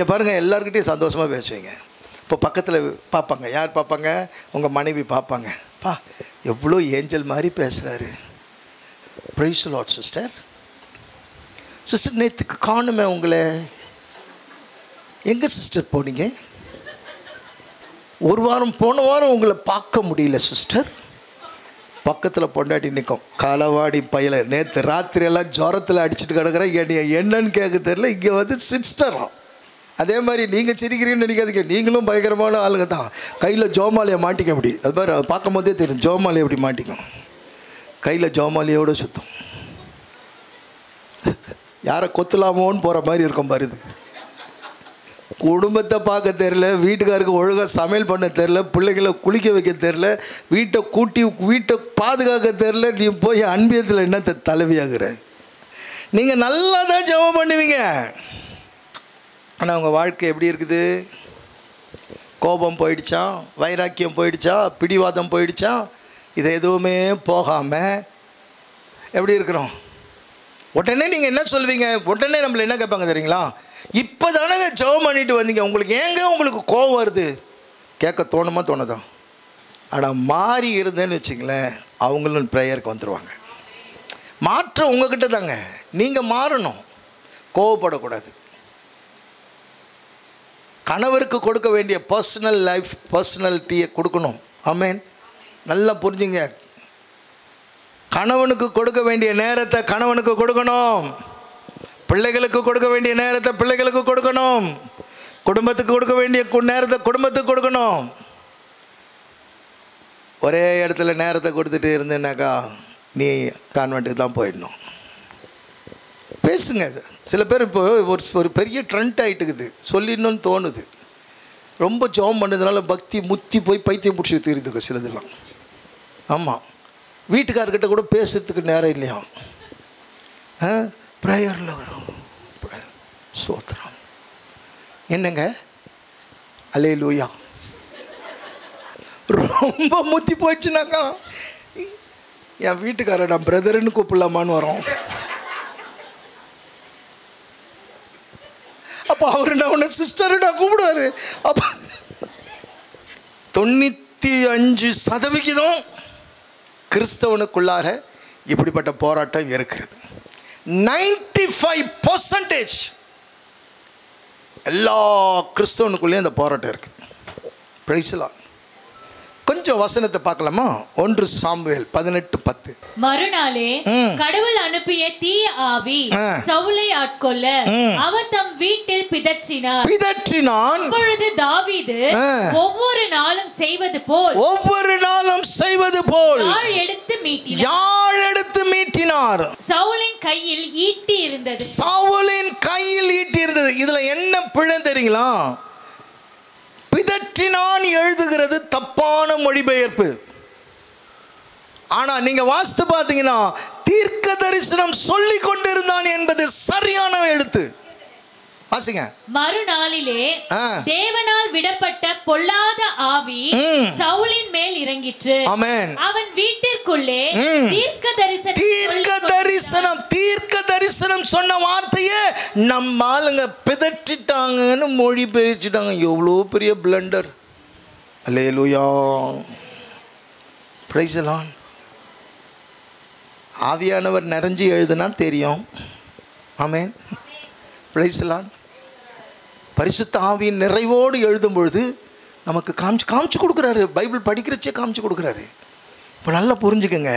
நீங்கள் பாருங்கள், எல்லாருக்கிட்டையும் சந்தோஷமாக பேசுவீங்க. இப்போ பக்கத்தில் பார்ப்பாங்க, யார் பார்ப்பாங்க? உங்கள் மனைவி பார்ப்பாங்க. பா எவ்வளோ ஏஞ்சல் மாதிரி பேசுகிறாரு. Price the Lord sister. Sister நேற்றுக்கு காணுமே உங்களை, எங்கே சிஸ்டர் போனீங்க? ஒரு வாரம் போன வாரம் உங்களை பார்க்க முடியல சிஸ்டர். பக்கத்தில் பொண்டாட்டி நிற்கும், களவாடி பையில நேற்று ராத்திரியெல்லாம் ஜுரத்தில் அடிச்சுட்டு கிடக்குறேன், என்னன்னு கேட்க தெரியல, இங்கே வந்து சிஸ்டராம். அதே மாதிரி நீங்கள் சிரிக்கிறீங்கன்னு நினைக்காதீங்க, நீங்களும் பயங்கரமான ஆளுங்க தான். கையில் ஜோமாலியை மாட்டிக்க முடியும். அது மாதிரி அதை பார்க்கும் போதே தெரியும், ஜோமாலி எப்படி மாட்டிக்கும். கையில் ஜோமாலியோடு சுத்தம், யாரை கொத்துலாமோன்னு போகிற மாதிரி இருக்கும் பாருது. குடும்பத்தை பார்க்க தெரில, வீட்டுக்காருக்கு ஒழுங்காக சமையல் பண்ண தெரில, பிள்ளைகளை குளிக்க வைக்க தெரில, வீட்டை பாதுகாக்க தெரில. நீ போய் அன்பியத்தில் என்ன தலைவியாகிற? நீங்கள் நல்லா தான் ஜெபம் பண்ணுவீங்க, ஆனால் உங்கள் வாழ்க்கை எப்படி இருக்குது? கோபம் போயிடுச்சா, வைராக்கியம் போயிடுச்சா, பிடிவாதம் போயிடுச்சா? இது எதுவுமே போகாமல் எப்படி இருக்கிறோம்? உடனே நீங்கள் என்ன சொல்வீங்க? உடனே நம்மளை என்ன கேட்பாங்க தெரியுங்களா? இப்போ தானேங்க ஜெபம் பண்ணிட்டு வந்தீங்க, உங்களுக்கு கோபம் வருது? கேட்க தோணுமா தோணுதா? ஆனால் மாறி இருந்தேன்னு வச்சுங்களேன், அவங்களும் ப்ரேயருக்கு வந்துடுவாங்க. மாற்றம் உங்ககிட்ட தாங்க, நீங்கள் மாறணும், கோவப்படக்கூடாது. கணவருக்கு கொடுக்க வேண்டிய பர்சனல் லைஃப், பர்சனாலிட்டியை கொடுக்கணும். ஆமேன். நல்லா புரிஞ்சுங்க. கணவனுக்கு கொடுக்க வேண்டிய நேரத்தை கணவனுக்கு கொடுக்கணும், பிள்ளைகளுக்கு கொடுக்க வேண்டிய நேரத்தை பிள்ளைகளுக்கு கொடுக்கணும், குடும்பத்துக்கு கொடுக்க வேண்டிய நேரத்தை குடும்பத்துக்கு கொடுக்கணும். ஒரே இடத்துல நேரத்தை கொடுத்துட்டு இருந்தேன்னாக்கா நீ கான்வென்ட்டுக்கு தான் போயிடணும். பேசுங்க. சில பேர் இப்போ ஒரு பெரிய ட்ரெண்ட் ஆகிட்டுக்குது, சொல்லிடணும்னு தோணுது. ரொம்ப ஜெபம் பண்ணதுனால பக்தி முத்தி போய் பைத்தியம் பிடிச்சி தீருதுங்க சிலதெல்லாம். ஆமாம், வீட்டுக்காரர்கிட்ட கூட பேசுறதுக்கு நேரம் இல்லையா? ப்ரேயரில் சோத்திரம் என்னங்க, அல்லேலூயா. ரொம்ப முத்தி போயிடுச்சுனாக்கா என் வீட்டுக்காரர் நான் பிரதர்ன்னு கூப்பிடலாமான்னு வரோம். அப்போ அவரு நான் உன்னை சிஸ்டரு நான் கூப்பிடுவாரு. அப்போ 95% கிறிஸ்தவனுக்குள்ளார இப்படிப்பட்ட போராட்டம் இருக்கிறது. 95% எல்லா கிறிஸ்தவனுக்குள்ளேயும் அந்த போராட்டம் இருக்கு. Price the Lord. கொஞ்சம் வசனத்தை பார்க்கலாமா? 1 சாமுவேல் 18:10. மறுநாளே கடவுள் அனுப்பிய தீய ஆவி சவுலை ஆட்கொள்ள அவர் தம் வீட்டில் பிதற்றினான். அப்பொழுது தாவீது ஒவ்வொரு நாளும் செய்வது போல் யாழ் எடுத்து மீட்டினார். சவுலின் கையில் ஈட்டி இருந்தது. இதுல என்ன பிழை தெரியுங்களா? பிதற்றினான் எழுதுகிறது தப்பான மொழிபெயர்ப்பு. ஆனா நீங்க வாசித்து பார்த்தீங்கன்னா தீர்க்க தரிசனம் சொல்லிக் கொண்டிருந்தான் என்பது சரியான எழுத்து. வாசிங்க. மறுநாளிலே தேவனால் விடப்பட்ட பொல்லாத ஆவி சவுலின் மேல் இறங்கிற்று. ஆமென். அவன் வீட்டிற்குள்ளே தீர்க்க தரிசனம் சொன்ன வார்த்தையே நம்ம ஆளுங்க பிதற்றிட்டாங்கன்னு மொழி பெயர்ச்சிட்டாங்க. எவ்வளோ பெரிய blunder. Hallelujah. Praise the lord. ஆவியானவர் நிறைஞ்சி எழுதுனா தெரியும். ஆமென். Praise the lord. பரிசுத்த ஆவியின் நிறைவோடு எழுதும் பொழுது நமக்கு காமிச்சு கொடுக்குறாரு. பைபிள் படிக்கிறச்சே காமிச்சு கொடுக்குறாரு. இப்போ நல்லா புரிஞ்சுக்கங்க,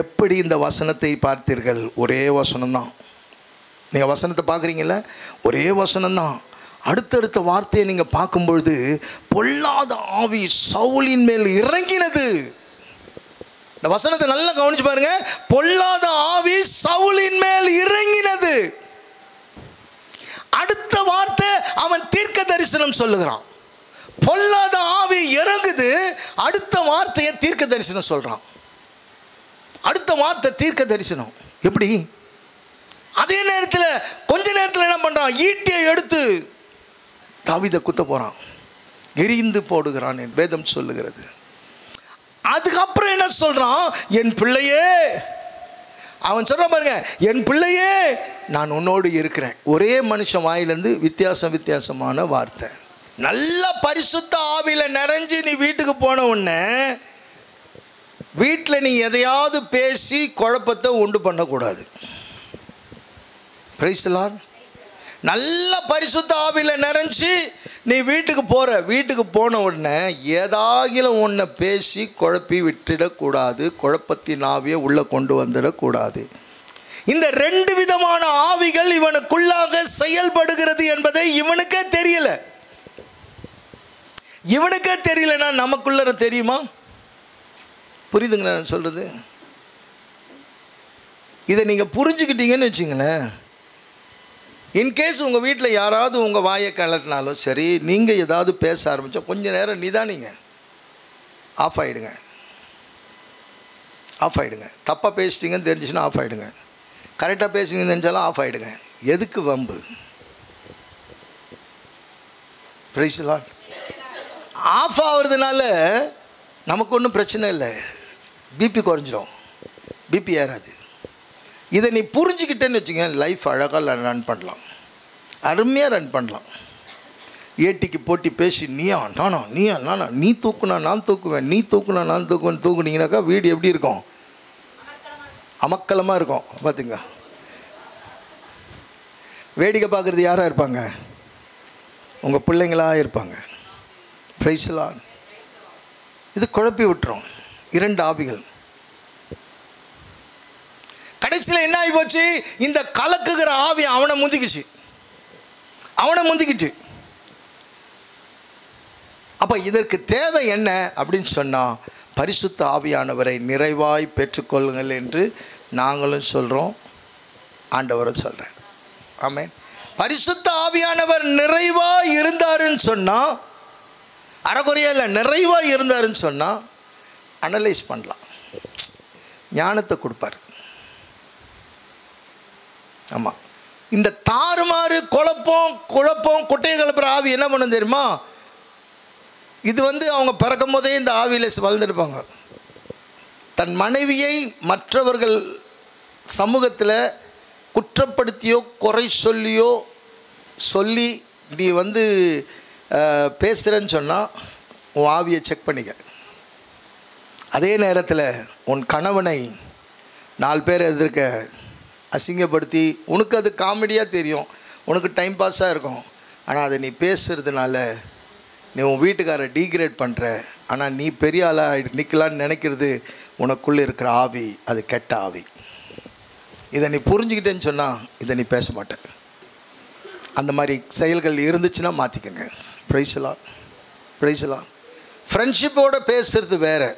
எப்படி இந்த வசனத்தை பார்த்தீர்கள்? ஒரே வசனம்தான். நீங்கள் வசனத்தை பார்க்குறீங்கள, ஒரே வசனம்தான். அடுத்தடுத்த வார்த்தையை நீங்கள் பார்க்கும்பொழுது பொல்லாத ஆவி சவுலின் மேல் இறங்கினது. இந்த வசனத்தை நல்லா கவனிச்சு பாருங்க. பொல்லாத ஆவி சவுலின் மேல் இறங்கினது. அடுத்த வார்த்தை அவன் தீர்க்க தரிசனம் சொல்லுகிறான். பொல்லாத ஆவி இறங்குது, அடுத்த வார்த்தையை தீர்க்க தரிசனம் சொல்றான். அடுத்த வார்த்தை தீர்க்க தரிசனம். எப்படி? அதே நேரத்தில் கொஞ்ச நேரத்தில் என்ன பண்றான்? ஈட்டியை எடுத்து தாவீதை குத்த போறான், எரிந்து போடுகிறான் வேதம் சொல்லுகிறது. அதுக்கப்புறம் என்ன சொல்றான்? என் பிள்ளையே, அவன் சொல்கிறான் பாருங்க, என் பிள்ளையே நான் உன்னோடு இருக்கிறேன். ஒரே மனுஷன் வாயிலேருந்து வித்தியாசமான வார்த்தை. நல்ல பரிசுத்த ஆவியில் நிறைஞ்சு நீ வீட்டுக்கு போன உடனே வீட்டில் நீ எதையாவது பேசி குழப்பத்தை உண்டு பண்ணக்கூடாது. Price the Lord. நல்ல பரிசுத்த ஆவியில் நிறைஞ்சி நீ வீட்டுக்கு போன உடனே ஏதாகிலும் ஒன்றை பேசி குழப்பி விட்டுடக்கூடாது. குழப்பத்தின் ஆவியை உள்ளே கொண்டு வந்துடக்கூடாது. இந்த 2 விதமான ஆவிகள் இவனுக்குள்ளாக செயல்படுகிறது என்பதை இவனுக்கே தெரியலனா நமக்குள்ள தெரியுமா? புரியுதுங்க நான் சொல்கிறது? இதை நீங்கள் புரிஞ்சுக்கிட்டீங்கன்னு வச்சுங்களேன், இன்கேஸ் உங்கள் வீட்டில் யாராவது உங்கள் வாயை கலட்டினாலும் சரி, நீங்கள் ஏதாவது பேச ஆரம்பித்தா கொஞ்சம் நேரம் நிதானிங்க, ஆஃப் ஆகிடுங்க. தப்பாக பேசிட்டீங்கன்னு தெரிஞ்சிச்சுன்னா ஆஃப் ஆகிடுங்க. கரெக்டாக பேசுங்கன்னு தெரிஞ்சாலும் ஆஃப் ஆகிடுங்க. எதுக்கு வம்பு? Price the Lord. ஆஃப் ஆகிறதுனால நமக்கு ஒன்றும் பிரச்சனை இல்லை, பிபி குறைஞ்சிடும், பிபி ஏறாது. இதை நீ புரிஞ்சுக்கிட்டேன்னு வச்சுங்க, லைஃப் அழகாக ரன் பண்ணலாம், அருமையாக ரன் பண்ணலாம். ஏட்டிக்கு போட்டி பேசி நீயா நானா, நீ தூக்குனா நான் தூக்குவேன், நீ தூக்குனா நான் தூக்குவேன் தூக்குனீங்கன்னாக்கா வீடு எப்படி இருக்கும்? அமக்கலமாக இருக்கும். பார்த்துங்க, வேடிக்கை பார்க்குறது யாராக இருப்பாங்க? உங்கள் பிள்ளைங்களாக இருப்பாங்க. Price the Lord. இது குழப்பி விட்டுரும் 2 ஆவிகள். கடைசியில் என்ன ஆகி போச்சு? இந்த கலக்குகிற ஆவி அவனை முந்திக்கிச்சு. அப்போ இதற்கு தேவை என்ன அப்படின்னு சொன்னால், பரிசுத்த ஆவியானவரை நிறைவாய் பெற்றுக்கொள்ளுங்கள் என்று நாங்களும் சொல்கிறோம், ஆண்டவரும் சொல்கிறேன். ஆமென். பரிசுத்த ஆவியானவர் நிறைவாக இருந்தாருன்னு சொன்னால், அறகுறையா இல்லை, நிறைவாக இருந்தாருன்னு சொன்னால் அனலைஸ் பண்ணலாம், ஞானத்தை கொடுப்பார். ஆமாம். இந்த தாறுமாறு குழப்பம் குட்டையை கலப்புற ஆவி என்ன பண்ண தெரியுமா? இது அவங்க பிறக்கும் போதே இந்த ஆவியில் வளர்ந்துருப்பாங்க. தன் மனைவியை மற்றவர்கள் சமூகத்தில் குற்றப்படுத்தியோ குறை சொல்லியோ சொல்லி நீ பேசுகிறேன்னு சொன்னால் உன் ஆவியை செக் பண்ணிக்க. அதே நேரத்தில் உன் கணவனை 4 பேர் எதிர்க்க அசிங்கப்படுத்தி, உனக்கு அது காமெடியாக தெரியும், உனக்கு டைம் பாஸாக இருக்கும், ஆனால் அதை நீ பேசுகிறதுனால நீ உன் வீட்டுக்காரை டீக்ரேட் பண்ணுற. ஆனால் நீ பெரிய ஆளாக நிற்கலான்னு நினைக்கிறது உனக்குள்ளே இருக்கிற ஆவி, அது கெட்ட ஆவி. இதை நீ புரிஞ்சுக்கிட்டேன்னு சொன்னால் இதை நீ பேச மாட்ட. அந்த மாதிரி செயல்கள் இருந்துச்சுன்னா மாற்றிக்கங்க. Price the Lord. ஃப்ரெண்ட்ஷிப்போடு பேசுகிறது வேறு.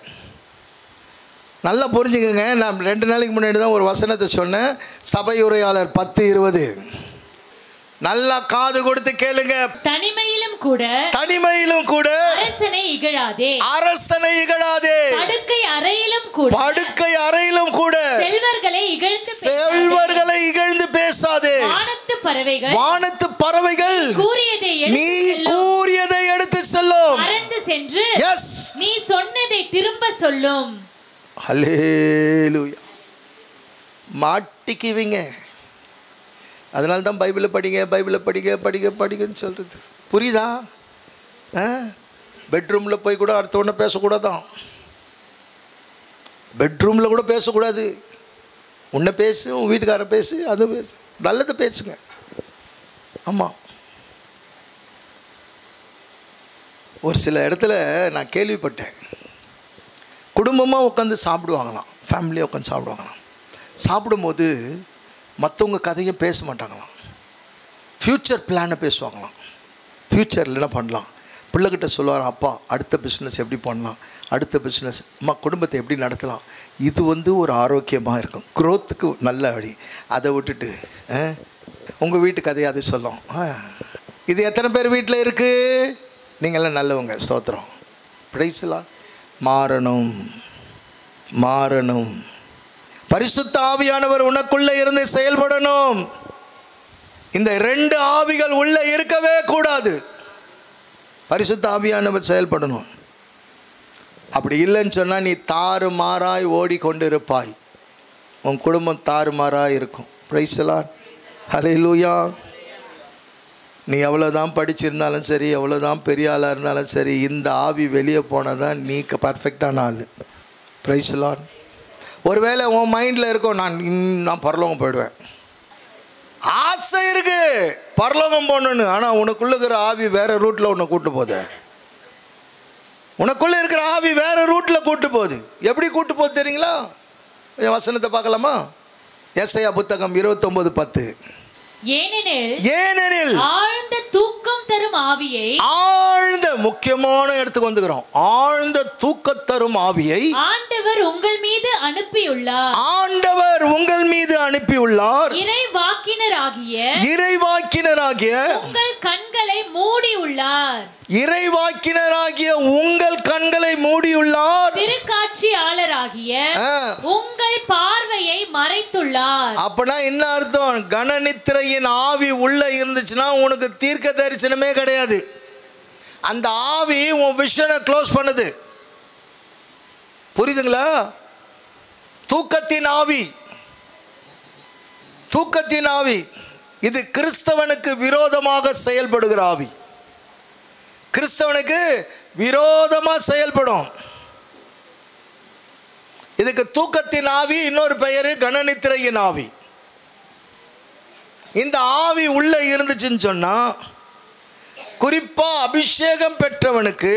நல்லா புரிஞ்சுக்கங்க. நான் 2 நாளைக்கு முன்னாடி தான் ஒரு வசனத்தை சொன்னேன், சபை உரையாளர் 10:20. நல்லா காது கொடுத்து கேளுங்க. தனிமையிலும் கூட அரசனை இகழாதே. படுக்கை அறையிலும் கூட செல்வர்களை இகழ்ந்து பேசாதே. வானத்து பறவைகள் நீ கூறியதை எடுத்து செல்லும். எஸ், நீ சொன்னதை திரும்ப சொல்லும். ஹல்லேலூயா. மாட்டிக்குவீங்க. அதனால தான் பைபிளை படிங்கன்னு சொல்கிறது. புரியுதா? பெட்ரூமில் போய் கூட அடுத்தவொன்னே பேசக்கூடாதான். பெட்ரூமில் கூட பேசக்கூடாது. உன்னை பேசு, உன் வீட்டுக்கார பேசு, அதை பேசு, நல்லதை பேசுங்க. ஆமாம். ஒரு சில இடத்துல நான் கேள்விப்பட்டேன், குடும்பமாக உட்காந்து சாப்பிடுவாங்களாம், ஃபேமிலியாக உட்காந்து சாப்பிடுவாங்களாம். சாப்பிடும்போது மற்றவங்க கதையை பேச மாட்டாங்களாம், ஃப்யூச்சர் பிளானை பேசுவாங்களாம். ஃப்யூச்சரில் என்ன பண்ணலாம், பிள்ளைகிட்ட சொல்லுவார், அப்பா அடுத்த பிஸ்னஸ் எப்படி பண்ணலாம், அடுத்த பிஸ்னஸ் அம்மா குடும்பத்தை எப்படி நடத்தலாம். இது ஒரு ஆரோக்கியமாக இருக்கும், குரோத்துக்கு நல்ல வழி. அதை விட்டுட்டு உங்கள் வீட்டு கதையை அது சொல்லும். இது எத்தனை பேர் வீட்டில் இருக்குது? நீங்கள்லாம் நல்லவங்க, ஸ்தோத்திரம். Price the Lord. மாறணும். பரிசுத்த ஆவியானவர் உனக்குள்ளே இருந்து செயல்படணும். இந்த 2 ஆவிகள் உள்ளே இருக்கவே கூடாது. பரிசுத்த ஆவியானவர் செயல்படணும். அப்படி இல்லைன்னு சொன்னால் நீ தாறுமாறாய் ஓடிக்கொண்டிருப்பாய். உன் குடும்பம் தாறுமாறாக இருக்கும். Praise the lord. ஹல்லேலூயா. நீ எவ்வளோதான் படிச்சிருந்தாலும் சரி, எவ்வளோதான் பெரிய ஆளாக இருந்தாலும் சரி, இந்த ஆவி வெளியே போனால் தான் நீ பர்ஃபெக்டான ஆள். Price the Lord. ஒருவேளை உன் மைண்டில் இருக்கும், நான் பரலோகம் போயிடுவேன், ஆசை இருக்கு பரலோகம் போகணுன்னு. ஆனால் உனக்குள்ள இருக்கிற ஆவி வேறு ரூட்டில் உன்னை கூட்டு போகுது. உனக்குள்ளே இருக்கிற ஆவி வேறு ரூட்டில் கூட்டு போகுது. எப்படி கூட்டு போகுது தெரியுங்களா? வசனத்தை பார்க்கலாமா? ஏசாயா புத்தகம் 29:10. ஏனெனில் ஆழ்ந்த தூக்கம் தரும் ஆவியை, ஆழ்ந்த முக்கியமான இடத்துக்கு வந்துக்கிறோம். ஆழ்ந்த தூக்கம் தரும் ஆவியை ஆண்டவர் உங்கள் மீது அனுப்பியுள்ளார். ஆண்டவர் உங்கள் மீது அனுப்பியுள்ளார். இறைவாக்கினராகிய உங்கள் கண்களை மூடியுள்ளார். இறைவாக்கினராகிய உங்கள் கண்களை மூடியுள்ளார். திருக்காட்சியாளராகிய உங்கள் பார்வையை மறைத்துள்ளார். அப்பனா என்ன அர்த்தம்? கனநித்திரையின் ஆவி உள்ள இருந்துச்சுன்னா உனக்கு தீர்க்க தரிசனமே கிடையாது. அந்த ஆவி உன் விஷனை க்ளோஸ் பண்ணுது. புரியுதுங்களா? தூக்கத்தின் ஆவி, தூக்கத்தின் ஆவி இது கிறிஸ்தவனுக்கு விரோதமாக செயல்படுகிற ஆவி. கிறிஸ்தவனுக்கு விரோதமாக செயல்படும். இதுக்கு தூக்கத்தின் ஆவி, இன்னொரு பெயரு கனநித்திரையின் ஆவி. இந்த ஆவி உள்ள இருந்துச்சுன்னு சொன்னா, குறிப்பா அபிஷேகம் பெற்றவனுக்கு,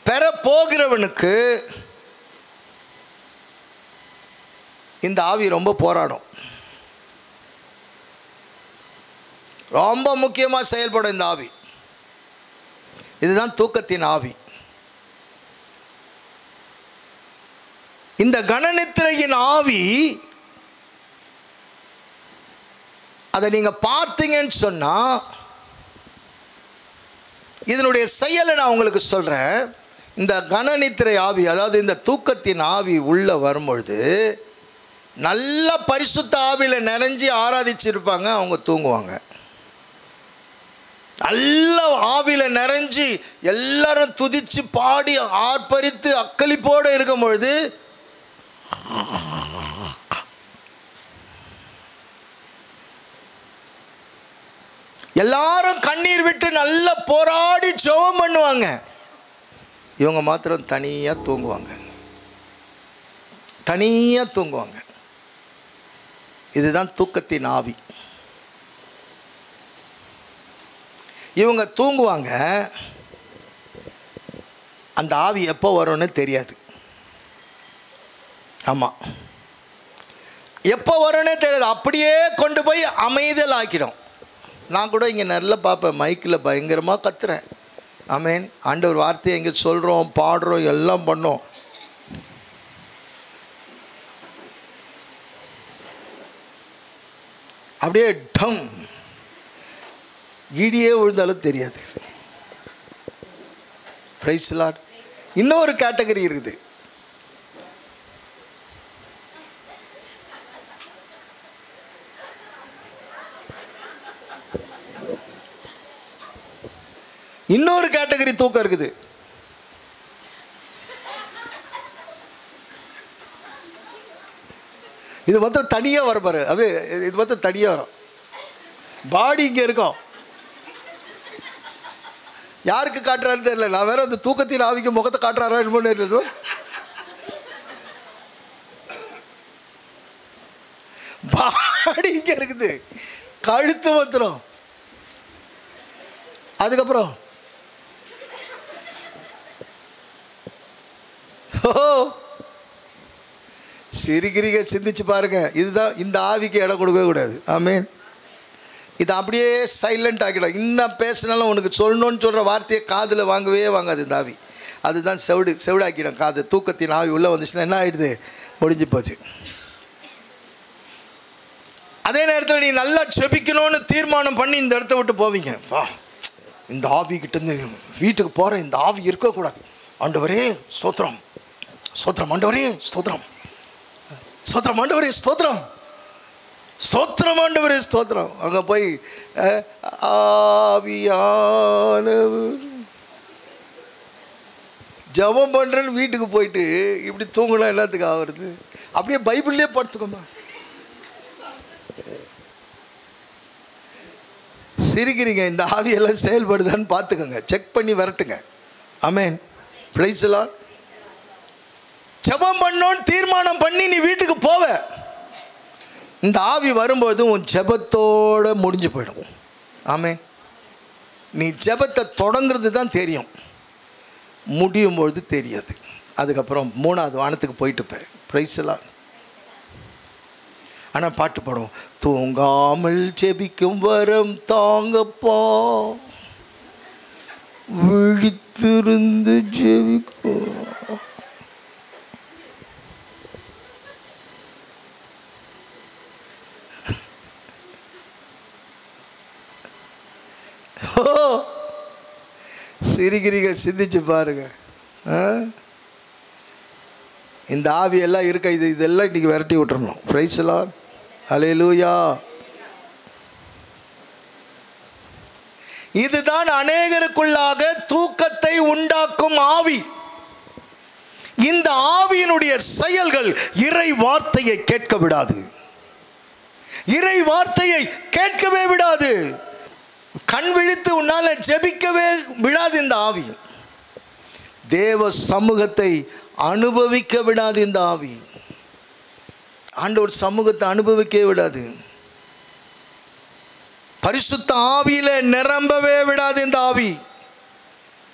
பெற போகிறவனுக்கு இந்த ஆவி ரொம்ப போராடும். ரொம்ப முக்கியமாக செயல்படும் இந்த ஆவி. இதுதான் தூக்கத்தின் ஆவி. இந்த கனநித்திரையின் ஆவி, அதை நீங்க பார்த்தீங்கன்னு சொன்னா, இதனுடைய செயலை நான் உங்களுக்கு சொல்றேன். இந்த கனநித்திரை ஆவி, அதாவது இந்த தூக்கத்தின் ஆவி உள்ள வரும்பொழுது நல்ல பரிசுத்த ஆவியில் நிறைஞ்சி ஆராதிச்சிருப்பாங்க, அவங்க தூங்குவாங்க. நல்ல ஆவியில் நிறைஞ்சி எல்லாரும் துதிச்சு பாடி ஆர்ப்பரித்து அக்களிப்போடு இருக்கும் பொழுது எல்லாரும் கண்ணீர் விட்டு நல்லா போராடி ஜெபம் பண்ணுவாங்க. இவங்க மாத்திரம் தனியாக தூங்குவாங்க, தனியாக தூங்குவாங்க. இதுதான் தூக்கத்தின் ஆவி. இவங்க தூங்குவாங்க. அந்த ஆவி எப்போ வரும்னு தெரியாது. ஆமாம், எப்போ வரும்னே தெரியாது. அப்படியே கொண்டு போய் அமைதல் ஆக்கிடும். நான் கூட இங்கே நல்லா பார்ப்பேன், மைக்கில் பயங்கரமாக கத்துறேன். ஆமேன். ஆண்டவர் வார்த்தையை இங்கே சொல்கிறோம், பாடுறோம், எல்லாம் பண்ணோம். அப்படியே டம் இடியே விழுந்தாலும் தெரியாது. Price the Lord. இன்னொரு கேட்டகரி இருக்குது. இன்னொரு கேட்டகரி தூக்கம் இருக்குது. இது மாத்திரம் தனியாக வர பாரு. அது இது மாத்திரம் தனியாக வரும். பாடி இங்கே இருக்கும். யாருக்கு காட்டுறாருன்னு தெரியல. நான் வேற அந்த தூக்கத்தின் ஆவிக்கு முகத்தை காட்டுறாரா என்ன? பாடி இங்கே இருக்குது, கழுத்து மாத்திரம். அதுக்கப்புறம் சிரிக்கிறீங்க, சிந்திச்சு பாருங்க. இதுதான் இந்த ஆவிக்கு இடம் கொடுக்கவே கூடாது. ஆமேன். இது அப்படியே சைலண்ட் ஆக்கிடும். இன்னும் பேசினாலும் உனக்கு சொல்லணும்னு சொல்கிற வார்த்தையை காதில் வாங்கவே வாங்காது இந்த ஆவி. அதுதான் செவிடாக்கிடும் காது. தூக்கத்தின் ஆவி உள்ளே வந்துச்சுன்னா என்ன ஆகிடுது? முடிஞ்சு போச்சு. அதே நேரத்தில் நீ நல்லா செபிக்கணும்னு தீர்மானம் பண்ணி இந்த இடத்த விட்டு போவீங்க. வா, இந்த ஆவிக்கிட்டேருந்து வீட்டுக்கு போகிற இந்த ஆவி இருக்கக்கூடாது. ஆண்டவரே ஸ்தோத்திரம், ஸ்தோத்திரம், ஆண்டவரே ஸ்தோத்திரம், ஸ்தோத்திரம், ஆண்டவரே ஸ்தோத்திரம், ஸ்தோத்திரம், ஆண்டவரே ஸ்தோத்திரம். அங்கே போய் ஆவியானவர் ஜெபம் பண்ணுறேன்னு வீட்டுக்கு போயிட்டு இப்படி தூங்கினா எல்லாத்துக்கு ஆகுறது? அப்படியே பைபிள்லேயே படுத்துக்கோமா. சிரிக்கிறீங்க, இந்த ஆவியெல்லாம் செயல்படுதான்னு பார்த்துக்கோங்க, செக் பண்ணி வரட்டுங்க. ஆமென், பிரைஸ் தி லார்ட். ஜெபம் பண்ணோன்னு தீர்மானம் பண்ணி நீ வீட்டுக்கு போவ, இந்த ஆவி வரும்போது உன் ஜெபத்தோடு முடிஞ்சு போயிடும். ஆமென். நீ ஜெபத்தை தொடங்குறது தான் தெரியும், முடியும் பொழுது தெரியாது. அதுக்கப்புறம் 3வது வானத்துக்கு போயிட்டு போய் பிரைஸ் தி லார்ட். ஆனால் பாட்டு பாடுவோம், தூங்காமல் ஜெபிக்கும் வரம் தாங்கப்பா, விழித்திருந்து ஜெபிக்கும். சிரிக்கிறீங்க, சிந்திச்சு பாருங்க. இந்த ஆவியெல்லாம் இருக்க, இதெல்லாம் இன்னைக்கு விரட்டி விட்டுறணும். பிரைஸ் தி லார்ட், ஹல்லேலூயா. இதுதான் அநேகருக்குள்ளாக தூக்கத்தை உண்டாக்கும் ஆவி. இந்த ஆவியினுடைய செயல்கள் இறை வார்த்தையை கேட்க விடாது, இறை வார்த்தையை கேட்கவே விடாது. கண் விழித்து உன்னால ஜெபிக்கவே விடாது இந்த ஆவி. தேவ சமூகத்தை அனுபவிக்க விடாது இந்த ஆவி. ஆண்டவர் சமூகத்தை அனுபவிக்கவே விடாது. பரிசுத்த ஆவியில நிரம்பவே விடாது இந்த ஆவி.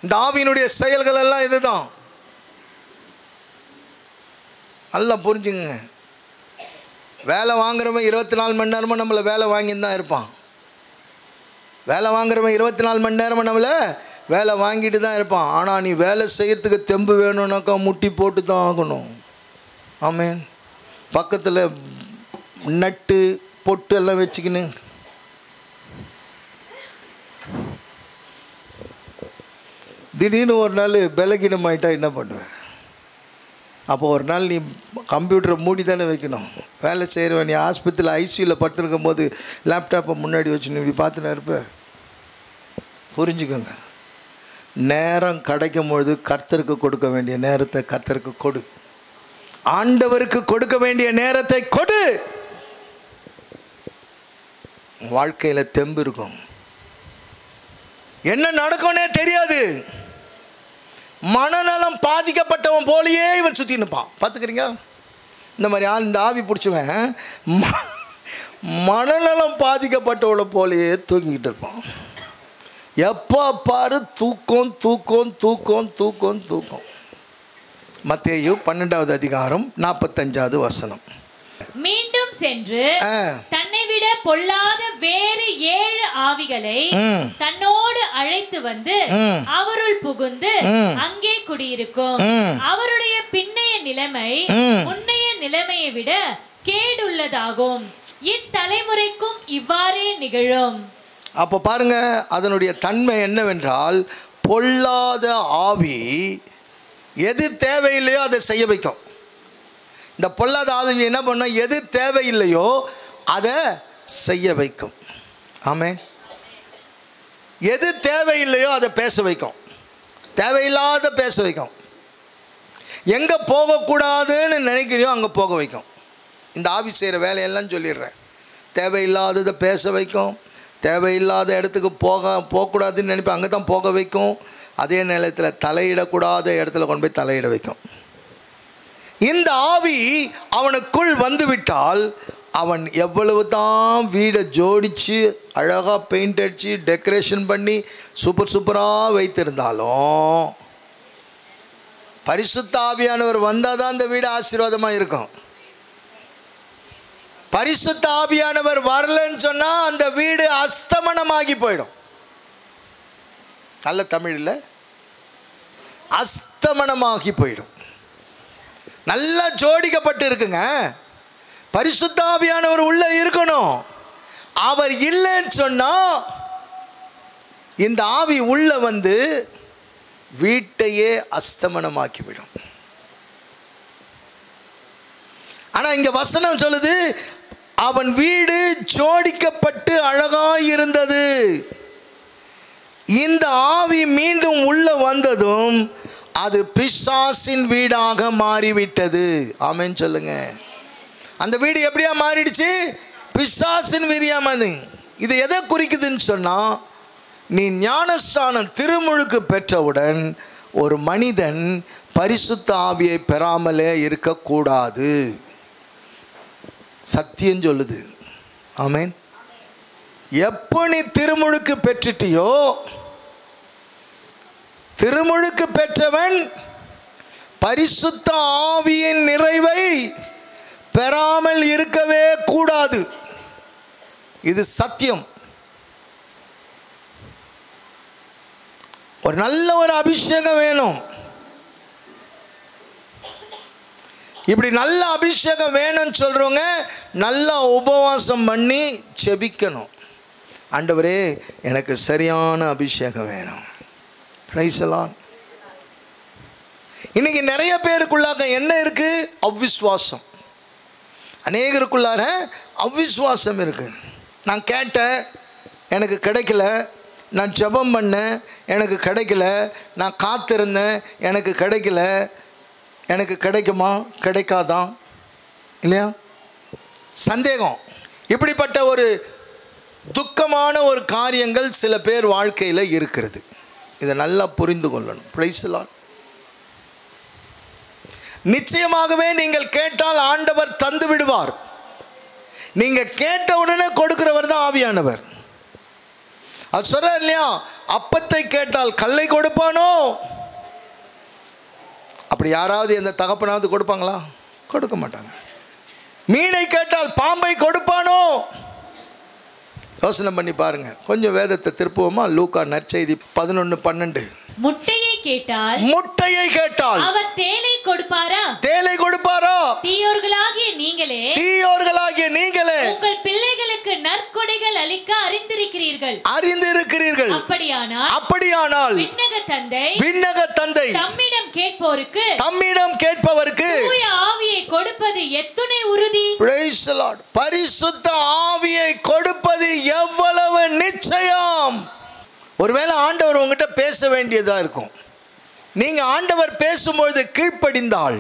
இந்த ஆவியினுடைய செயல்கள் எல்லாம் இதுதான். நல்லா புரிஞ்சுங்க. வேலை வாங்குறவன் 24 மணி நேரமும் நம்மளை வேலை வாங்கின்னு தான் இருப்பான். வேலை வாங்குறவன் 24 மணி நேரமும் நம்மளை வேலை வாங்கிட்டு தான் இருப்பான். ஆனால் நீ வேலை செய்யறதுக்கு தெம்பு வேணும்னாக்கா முட்டி போட்டு தான் ஆகணும். ஆமென். பக்கத்தில் நட்டு பொட்டு எல்லாம் வச்சுக்கின்னு திடீர்னு ஒரு நாள் பலகீனம் ஆகிட்டா என்ன பண்ணுவேன்? அப்போ ஒரு நாள் நீ கம்ப்யூட்டரை மூடி தானே வைக்கணும். வேலை செய்கிறவன் நீ ஆஸ்பத்திரியில் ஐசியூவில் படுத்துருக்கும் போது லேப்டாப்பை முன்னாடி வச்சு நீ இப்படி பார்த்துன்னு இருப்ப. புரிஞ்சுக்கோங்க, நேரம் கிடைக்கும் பொழுது கர்த்தருக்கு கொடுக்க வேண்டிய நேரத்தை கர்த்தருக்கு கொடு. ஆண்டவருக்கு கொடுக்க வேண்டிய நேரத்தை கொடு. வாழ்க்கையில் தெம்பு இருக்கும். என்ன நடக்கும்னே தெரியாது. மனநலம் பாதிக்கப்பட்டவன் போலயே இவன் சுற்றி நிற்பான். பார்த்துக்கிறீங்க, இந்த மாதிரி ஆள், இந்த ஆவி பிடிச்சவன் மனநலம் பாதிக்கப்பட்டவனை போலயே தூங்கிக்கிட்டு இருப்பான். எப்போ பாரு தூக்கம் தூக்கம் தூக்கம் தூக்கம் தூக்கம். மத்தேயு 12வது அதிகாரம் 45வது வசனம். மீண்டும் சென்று தன்னை விட பொல்லாத வேறு 7 ஆவிகளை தன்னோடு அழைத்து வந்து அவருள் புகுந்து அங்கே குடியிருக்கும். அவருடைய பின்னைய நிலைமை முன்னைய நிலைமையை விட கேடுள்ளதாகும். இத்தலைமுறைக்கும் இவ்வாறே நிகழும். அப்போ பாருங்க, அதனுடைய தன்மை என்னவென்றால், பொல்லாத ஆவி எது தேவையில்லையோ அதை செய்ய வைக்கும். இந்த பொல்லாத ஆவி என்ன பண்ணும்? எது தேவையில்லையோ அதை செய்ய வைக்கும். ஆமென். எது தேவையில்லையோ அதை பேச வைக்கும், தேவையில்லாத பேச வைக்கும். எங்கே போகக்கூடாதுன்னு நினைக்கிறியோ அங்கே போக வைக்கும். இந்த ஆவி செய்கிற வேலையெல்லாம் சொல்லிடுறேன். தேவையில்லாததை பேச வைக்கும், தேவையில்லாத இடத்துக்கு போகக்கூடாதுன்னு நினைப்பேன், அங்கே தான் போக வைக்கும். அதே நேரத்தில் தலையிடக்கூடாத இடத்துல கொண்டு போய் தலையிட வைக்கும். இந்த ஆவி அவனுக்குள் வந்துவிட்டால் அவன் எவ்வளவு தான் வீடை ஜோடித்து அழகாக பெயிண்ட் அடித்து டெக்கரேஷன் பண்ணி சூப்பராக வைத்திருந்தாலும், பரிசுத்த ஆவியானவர் வந்தால் தான் அந்த வீடு ஆசீர்வாதமாக இருக்கும். பரிசுத்த ஆவியானவர் வரலன்னு சொன்னால் அந்த வீடு அஸ்தமனமாகி போயிடும். நல்ல தமிழில் அஸ்தமனமாகி போயிடும். நல்லா ஜோடிக்கப்பட்டு இருக்குங்க. பரிசுத்த ஆவியானவர் உள்ள இருக்கணும். அவர் இல்லைன்னு சொன்னால் இந்த ஆவி உள்ள வந்து வீட்டையே அஸ்தமனமாக்கிவிடும். ஆனால் இங்கே வசனம் சொல்லுது, அவன் வீடு ஜோடிக்கப்பட்டு அழகாய் இருந்தது. இந்த ஆவி மீண்டும் உள்ள வந்ததும் அது பிசாசின் வீடாக மாறிவிட்டது. ஆமென் சொல்லுங்க. அந்த வீடு எப்படியா மாறிடுச்சு? பிசாசின் வீரியாமது. இது எதை குறிக்குதுன்னு சொன்னா, நீ ஞானஸ்நானம் திருமுழுக்கு பெற்றவுடன் ஒரு மனிதன் பரிசுத்த ஆவியை பெறாமலே இருக்கக்கூடாது. சத்தியம் சொல்லுது. ஆமென். எப்போ நீ திருமுழுக்கு பெற்றுட்டியோ, திருமுழுக்கு பெற்றவன் பரிசுத்த ஆவியின் நிறைவை பெறாமல் இருக்கவே கூடாது. இது சத்தியம். ஒரு நல்ல ஒரு அபிஷேகம் வேணும். இப்படி நல்ல அபிஷேகம் வேணும்னு சொல்றவங்க நல்லா உபவாசம் பண்ணி செபிக்கணும். ஆண்டவரே, எனக்கு சரியான அபிஷேகம் வேணும். Price the Lord. இன்னைக்கு நிறைய பேருக்குள்ளாக என்ன இருக்கு? அவிசுவாசம். அநேகருக்குள்ளார அவிசுவாசம் இருக்கு. நான் கேட்டேன், எனக்கு கிடைக்கல. நான் ஜெபம் பண்ணேன், எனக்கு கிடைக்கல. நான் காத்திருந்தேன், எனக்கு கிடைக்கல. எனக்கு கிடைக்குமா கிடைக்காதான்? இல்லையா? சந்தேகம். இப்படிப்பட்ட ஒரு துக்கமான ஒரு காரியங்கள் சில பேர் வாழ்க்கையில் இருக்கிறது. இதை நல்லா புரிந்து கொள்ளணும். Price the Lord. நிச்சயமாகவே நீங்கள் கேட்டால் ஆண்டவர் தந்து விடுவார். நீங்க கேட்ட உடனே கொடுக்கிறவர் தான் ஆவியானவர். அது சொல்றார் இல்லையா, அப்பத்தை கேட்டால் கல்லை கொடுப்பானோ? அப்படி யாராவது எந்த தகப்பனாவது கொடுப்பாங்களா? கொடுக்க மாட்டாங்க. மீனை கேட்டால் பாம்பை கொடுப்பானோ? யோசனை பண்ணி பாருங்க. கொஞ்சம் வேதத்தை திருப்புவோமா? லூக்கா நற்செய்தி 11:12. முட்டையை கேட்டால் அவர் தேலை கொடுப்பாரா? தேலை கொடுப்பாரா? தீயோர்களாகிய நீங்களே உங்கள் பிள்ளைகளுக்கு நற்கொடைகள் அளிக்க அறிந்திருக்கிறீர்கள். அப்படியானால் விண்ணக தந்தை தம்மிடம் கேட்பவருக்கு தூய ஆவியை கொடுப்பது எத்துணை உறுதி. Price the lord. பரிசுத்த ஆவியை கொடுப்பது எவ்வளவு நிச்சயம். ஒருவேளை ஆண்டவர் உங்ககிட்ட பேச வேண்டியதா இருக்கும். நீங்க ஆண்டவர் பேசும்பொழுது கீழ்ப்படிந்தால்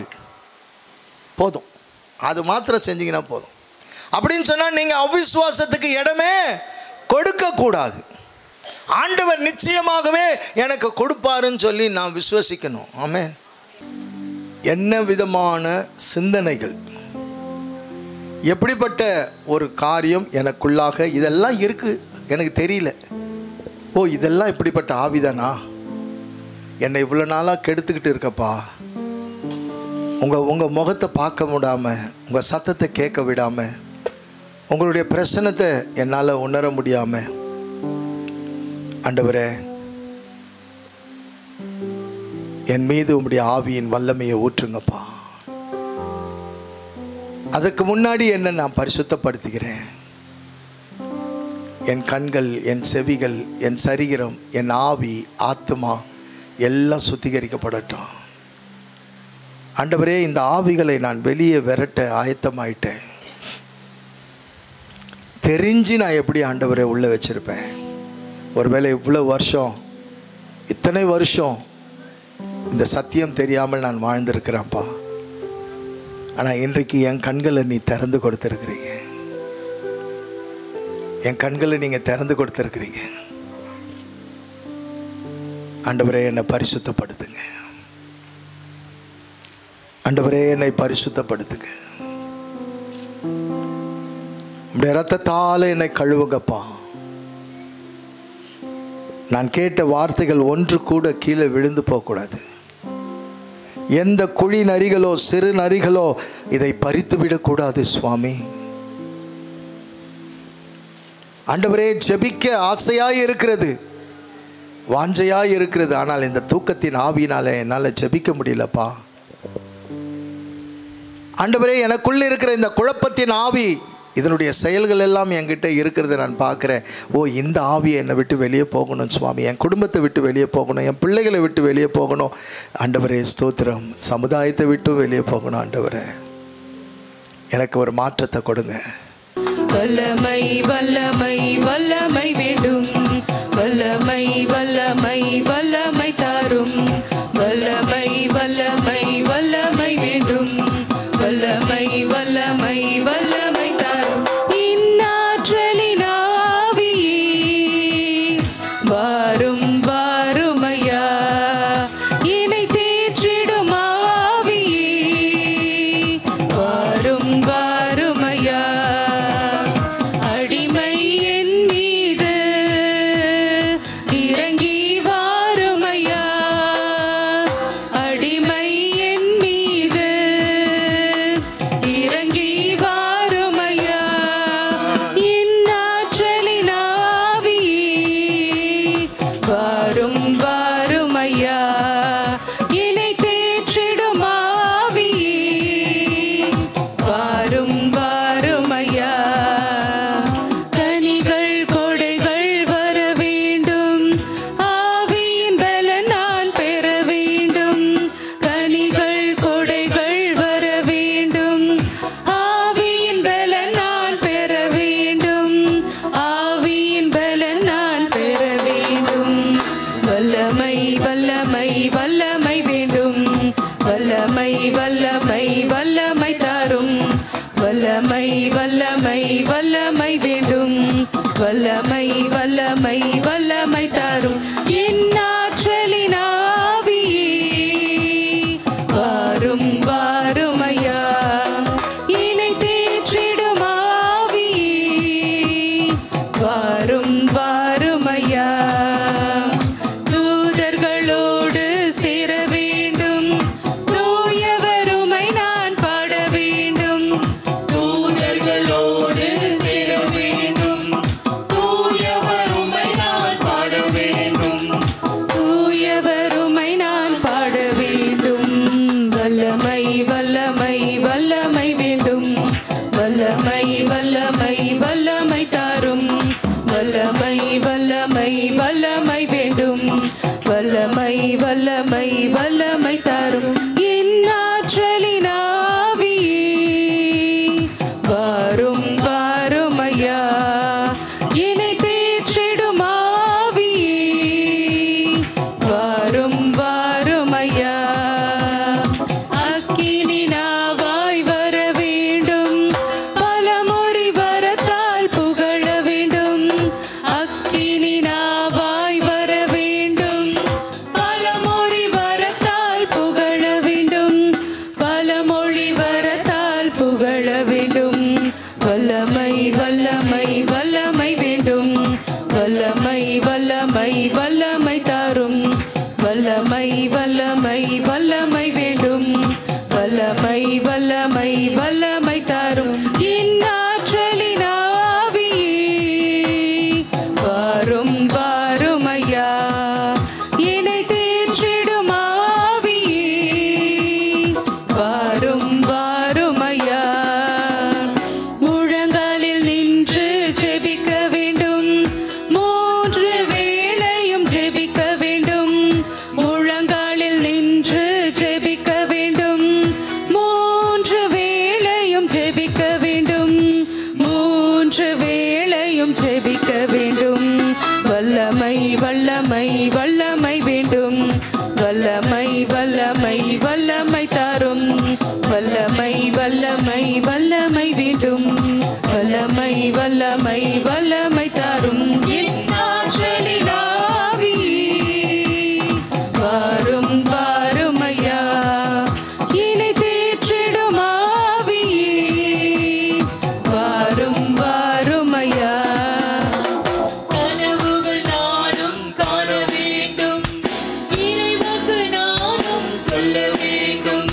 போதும். அது மாத்திரம் செஞ்சீங்கன்னா போதும். அப்படின்னு சொன்னா நீங்க அவிசுவாசத்துக்கு இடமே கொடுக்க கூடாது. ஆண்டவர் நிச்சயமாகவே எனக்கு கொடுப்பாருன்னு சொல்லி நான் விசுவசிக்கணும். ஆமென். என்ன விதமான சிந்தனைகள், எப்படிப்பட்ட ஒரு காரியம் எனக்குள்ளாக இதெல்லாம் இருக்கு, எனக்கு தெரியல. ஓ, இதெல்லாம் இப்படிப்பட்ட ஆவிதானா? என்னை இவ்வளோ நாளாக கெடுத்துக்கிட்டு இருக்கப்பா. உங்கள் முகத்தை பார்க்க விடாமல், உங்கள் சத்தத்தை கேட்க விடாமல், உங்களுடைய பிரச்சனத்தை என்னால் உணர முடியாமல், ஆண்டவரே என் மீது உம்முடைய ஆவியின் வல்லமையை ஊற்றுங்கப்பா. அதுக்கு முன்னாடி என்ன நான் பரிசுத்தப்படுத்திக்கிறேன். என் கண்கள், என் செவிகள், என் சரீரம், என் ஆவி, ஆத்மா எல்லாம் சுத்திகரிக்கப்படட்டும். ஆண்டவரே, இந்த ஆவிகளை நான் வெளியே விரட்ட ஆயத்தமாயிட்டேன். தெரிஞ்சு நான் எப்படி ஆண்டவரே உள்ளே வச்சிருப்பேன்? ஒருவேளை இவ்வளோ வருஷம், இத்தனை வருஷம் இந்த சத்தியம் தெரியாமல் நான் வாழ்ந்திருக்கிறேன்ப்பா. ஆனால் இன்றைக்கு என் கண்களை நீ திறந்து கொடுத்துருக்கிறீங்க. என் கண்களை நீங்கள் திறந்து கொடுத்துருக்கிறீங்க. ஆண்டவரே, என்னை பரிசுத்தப்படுத்துங்க. ஆண்டவரே, என்னை பரிசுத்தப்படுத்துங்க. உம்முடைய இரத்தத்தால் என்னை கழுவுங்கப்பா. நான் கேட்ட வார்த்தைகள் ஒன்று கூட கீழே விழுந்து போகக்கூடாது. எந்த குழி நரிகளோ சிறு நரிகளோ இதை பறித்து விடக்கூடாது சுவாமி. ஆண்டவரே, ஜெபிக்க ஆசையாய் இருக்கிறது, வாஞ்சையாய் இருக்கிறது. ஆனால் இந்த தூக்கத்தின் ஆவியினால என்னால் ஜெபிக்க முடியலப்பா. ஆண்டவரே, எனக்குள்ள இருக்கிற இந்த குழப்பத்தின் ஆவி, இதனுடைய செயல்கள் எல்லாம் என்கிட்ட இருக்கிறத நான் பார்க்குறேன். ஓ, இந்த ஆவியை என்னை விட்டு வெளியே போகணும் சுவாமி. என் குடும்பத்தை விட்டு வெளியே போகணும், என் பிள்ளைகளை விட்டு வெளியே போகணும். ஆண்டவரே ஸ்தோத்திரம். சமுதாயத்தை விட்டு வெளியே போகணும். ஆண்டவரே, எனக்கு ஒரு மாற்றத்தை கொடுங்க. வல்லமை வல்லமை வல்லமை வேண்டும். வல்லமை வல்லமை வல்லமை தாரும். வல்லமை வல்லமை வேண்டும். வல்லமை வல்லமை வல்லமை தாரும். வல்லமை வல்லமை வல்லமை வேண்டும். வல்லமை வல்லமை வல்லமை தாரும். என் ஆற்றலின் ஆவியே வாரும் வாரும் ஐயா. என்னை தேற்றிடும் ஆவியே வாரும் வாரும் ஐயா. தூதர்களோடு சேர வேண்டும். தூயவருமை நான் பாட வேண்டும். தூதர்களோடு சேர வேண்டும். தூயவருமை நான் பாட வேண்டும். தூயவருமை நான் பாட வேண்டும். வல்லமை வல்லமை வல்லமை வேண்டும். வல்லமை வல்லமை வல்லமை தாரும். வல்லமை வல்லமை வல்லமை வேண்டும். வல்லமை வல்லமை வல்லமை தாரும். என் ஆற்றலின் ஆவியே வாரும் வாரும் ஐயா. என்னை தேற்றிடும் ஆவியே வாரும் வாரும் ஐயா. அக்கினினாவாய் வர வேண்டும். பலமுறை வரத்தால் புகழ வேண்டும். அக்கினினாவாய் வர வேண்டும். பலமுறை வரத்தால் புகழ வேண்டும். பலமொழி வரத்தால் புகழ வேண்டும். வல்லமை வல்லமை வல்லமை வேண்டும். வல்லமை வல்லமை வல்லமை தாரும். வல்லமை வல்லமை வல்லமை வேண்டும். வல்லமை வல்லமை வல்லமை தாரும். என் ஆற்றலின் ஆவியே வாரும் வாரும் ஐயா. என்னை தேற்றிடும் ஆவியே வாரும் வாரும் ஐயா. முழங்காலில் நின்று ஜெபிக்க வேண்டும். 3 வேளையும் ஜெபிக்க வேண்டும். முழங்காலில் நின்று ஜெபிக்க வேண்டும். 3 வேளையும் ஜெபிக்க வேண்டும். 3 வேளையும் ஜெபிக்க வேண்டும். வல்லமை வல்லமை வல்லமை வேண்டும். வல்லமை வல்லமை வல்லமை தாரும். வல்லமை வல்லமை வல்லமை வேண்டும். வல்லமை வல்லமை வல்லமை தாரும். என் ஆற்றலின் ஆவியே வாரும் வாரும் ஐயா. என்னை தேற்றிடும் ஆவியே வாரும் வாரும் ஐயா. கனவுகள் நானும் காண வேண்டும். இறைவாக்கு நானும் சொல்ல வேண்டும்.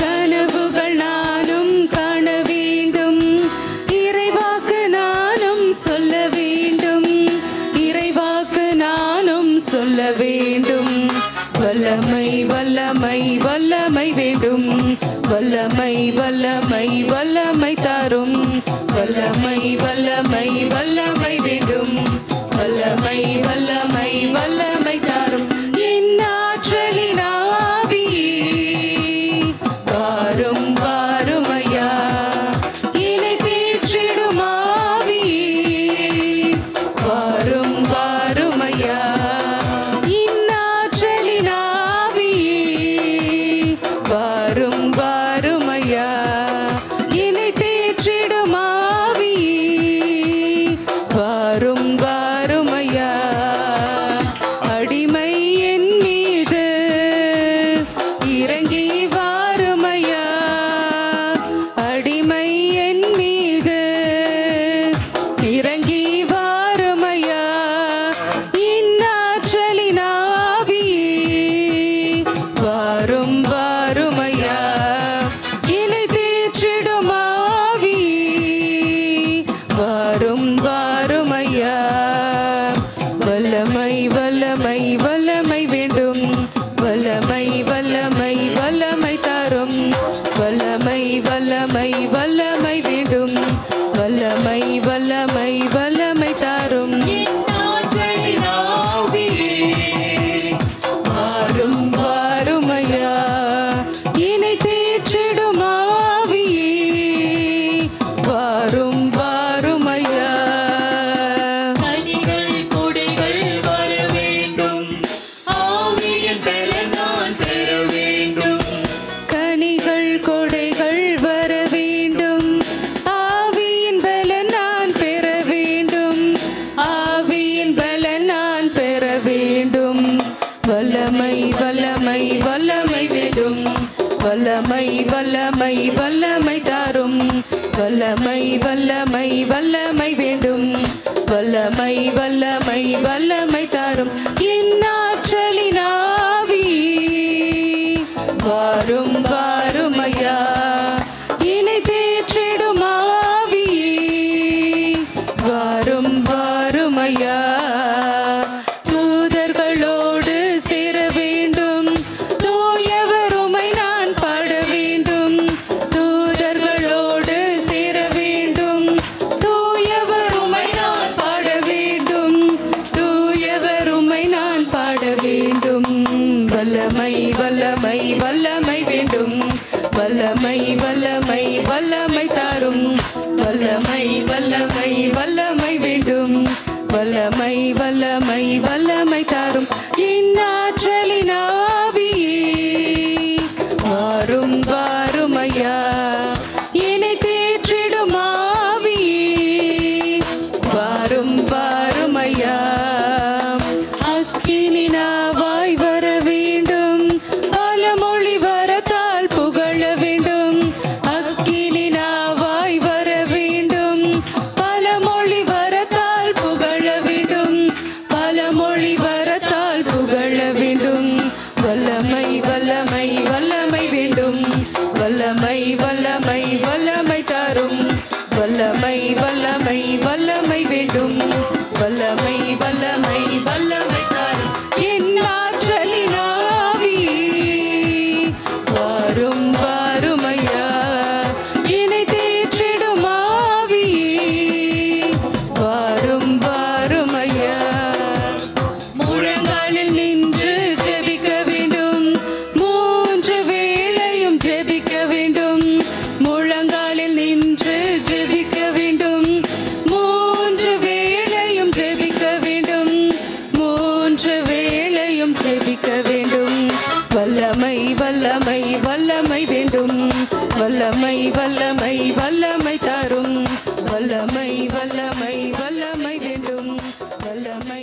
கனவுகள் நானும் காண வேண்டும். இறைவாக்கு நானும் சொல்ல வேண்டும். இறைவாக்கு நானும் சொல்ல வேண்டும். வல்லமை வல்லமை வல்லமை வேண்டும். வல்லமை வல்லமை வல்லமை தாரும். வல்லமை வல்லமை வல்லமை வேண்டும். வல்லமை வல்லமை வல்லமை தாரும். என் ஆற்றலின் ஆவியே வாரும் வாரும் ஐயா. என்னை தேற்றிடும் ஆவியே வாரும் வாரும் ஐயா. என் ஆற்றலின் ஆவியே வாரும் வாரும் ஐயா. என்னை தேற்றிடும் ஆவியே வாரும் வாரும் ஐயா. அடிமை என் மீது இறங்கி வாரும் ஐயா. அடிமை என் மீது இறங்கி வாரும் ஐயா. என் ஆற்றலின் ஆவியே வாரும் வாரும் ஐயா. என்னை தேற்றிடும் ஆவியே வாரும் வாரும் ஐயா. வல்லமை வல்லமை வல்லமை வேண்டும். வல்லமை வல்லமை வல்லமை தாரும். வல்லமை வல்லமை வல்லமை வேண்டும். வல்லமை வல்லமை வல்லமை தாரும். என் ஆற்றலின் ஆவியே வாரும் வாரும் ஐயா. வல்லமை வல்லமை வல்லமை தாரும் வல்லமை வல்லமை வல்லமை வேண்டும் வல்லமை வல்லமை வல்லமை தாரும் என் ஆற்றலின் ஆவியே வாரும் வாரும் ஐயா என்னை தேற்றிடும் ஆவியே வாரும் வாரும் ஐயா தூதர்களோடு சேர வேண்டும் தூயவர் உம்மை நான் பாட வேண்டும் தூதர்களோடு சேர வேண்டும் தூயவர் உம்மை நான் பாட வேண்டும் தூயவர் உம்மை நான் பாட வேண்டும் வல்லமை வல்லமை வல்லமை வேண்டும் வல்லமை வல்லமை வல்லமை தாரும் வல்லமை வல்லமை வல்லமை வேண்டும் வல்லமை வல்லமை வல்லமை தாரும் என் ஆற்றலின் ஆவியே வாரும் வாரும் ஐயா என்னை தேற்றிடும் ஆவியே வாரும் வாரும் ஐயா அக்கினினாவாய் வர வேண்டும் பல மொழி வரத்தால் புகழ வேண்டும் அக்கினினாவாய் வர வேண்டும் பல மொழி வரத்தால் புகழ வேண்டும் பல மொழி வரத்தால் புகழ வேண்டும் வல்லமை வல்லமை வல்லமை வேண்டும் வல்லமை வல்லமை வல்லமை தாரும் வல்லமை வல்லமை வல்லமை வேண்டும் வல்லமை வல்லமை வல்லமை தாரும் என் ஆற்றலின் ஆவியே வாரும் வாரும் ஐயா என்னை தேற்றிடும் ஆவியே வாரும் வாரும் ஐயா முழங்காலில் நின்று ஜெபிக்க வேண்டும் மூன்று வேளையும் ஜெபிக்க வேண்டும் முழங்காலில் நின்று ஜெபிக்க வேண்டும் மூன்று வேளையும் ஜெபிக்க வேண்டும் மூன்று வேளையும் ஜெபிக்க வேண்டும் வல்லமை வல்லமை வல்லமை வேண்டும் வல்லமை வல்லமை வல்லமை தாரும் வல்லமை வல்லமை வல்லமை வேண்டும் வல்லமை